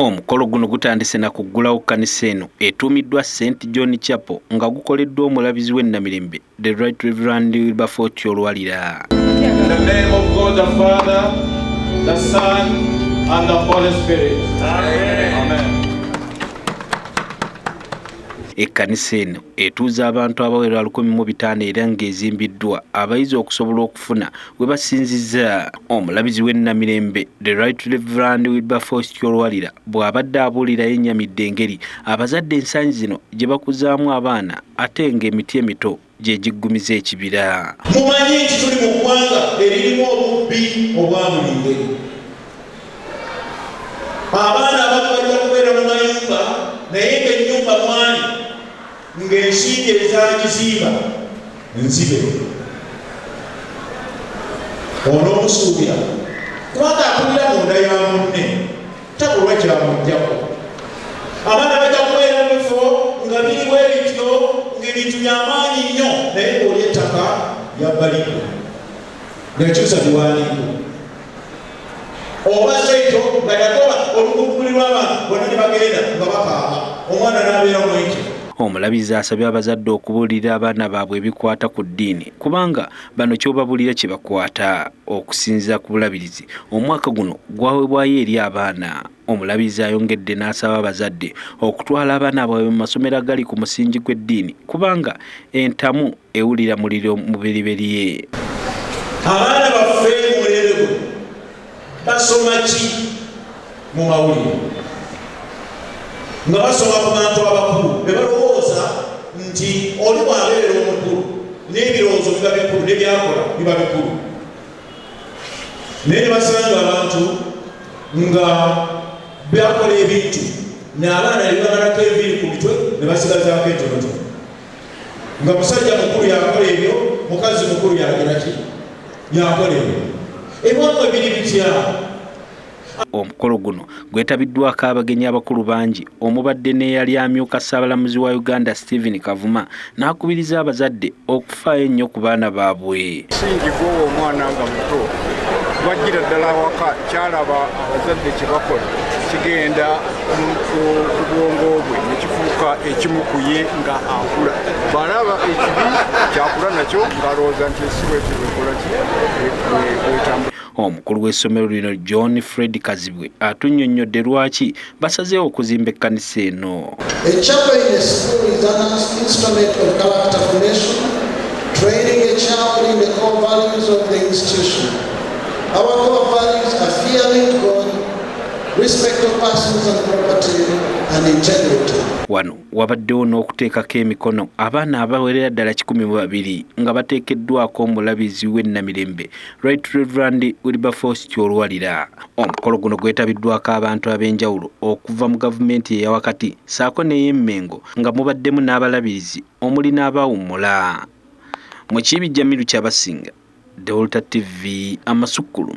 Omukolo guno gutandise na kuggulawo kkanisa eno etuumiddwa St. John Chapel nga gukoleddwa omulabizi w'ennamirembe the Right Reverend Wilberforce Olwalira. In the name of God the Father, the Son, and the Holy Spirit. Amen. Amen. Ekkanisa eno etuuza abantu abawera 1,500 era ng'ezimbiddwa abayizi okusobola okufuna we basinziza. Omulabizi w'ennamirembe the Right Reverend Wilberforce Olwalira bw'abadde abuulirayo ennyamidde engeri abazadde ensangi zino gye bakuzaamu abaana ate ng'emiti emito gye giggumiza ekibira. Mumanyi nti tuli mu ggwanga eririmu obubbi obwa buli ngeri. Abaana abamu bajja kubeera mu mayumba naye ng'ennyumba mwani ng'ensimbi ezagizimba nzibe. Onoomusuubira kubanga akulira munda ya munne tabulwa kyamuggyako. Abaana bajja kubeera mu bifo nga biriwo ebityo ng'ebintu by'amaanyi nnyo naye ng'oli ettaka lyabbaliko ng'ekyusa biwandiiko oba seito nga yakoba olukukkulirwa abantu bonna ne bagenda nga bakaaba omwana n'abeera mu ekyo. Omulabizi asabye abazadde okubuulira abaana baabwe ebikwata ku ddiini kubanga bano ky'obabuulira kye bakwata. Okusinziira ku bulabirizi omwaka guno gwaweebwayo eri abaana. Omulabizi ayongedde n'asaba abazadde okutwala abaana baabwe mu masomero agali ku musingi gw'eddiini kubanga entamu ewulira muliro mu beriberye. Abaana baffe mu mulere guno basoma ki mu mawulire nga basoma ku bantu abakulu ne balowooza nti oli bw'abeerera omukulu n'ebirowoozo biba bikulu n'ebyakola biba bikulu, naye ne basanga abantu nga bakola ebintu n'abaana ne bamalako enviiri ku mitwe ne basigazaako entonotono nga musajja mukulu yakola ebyo mukazi mukulu yagira ki yakola ebyo ebwamu ebiri bitya. Omukolo guno gwetabiddwako abagenyi abakulu bangi omubadde n'eyali amyuka Ssaabalamuzi wa Uganda Stephen Kavuma n'akubiriza abazadde okufaayo ennyo ku baana baabwe. Singi gwowa omwana nga muto bajjira ddala awaka kyalaba abazadde kye bakola kigenda ku bwongo bwe ne kifuuka ekimukuye nga akula. Bw'alaba ekibi kyakula nakyo ng'alowooza nti ensibo ekibikola wetambula. Omukulu w'essomero lino John Fred Kazibwe atunnyonnyodde lwaki basazeewo okuzimba ekkanisa eno. A chapel in a school is an instrument of character formation, training a child in the core values of the institution. Our core values are fearing God, respect of persons and property, and integrity. Wano wabaddewo n'okuteekako emikono abaana abawerera ddala 12 nga bateekeddwako omulabizi w'ennamirembe Right Reverend Wilberforce Olwalira. Omukolo guno gwetabiddwako abantu ab'enjawulo okuva mu gavumenti eya wakati ssaako n'ey'emmengo nga mubaddemu n'abalabirizi omuli n'abaawummula. Mu Kiibi Jamiru Kyabasinga, Delta TV Amasukulu.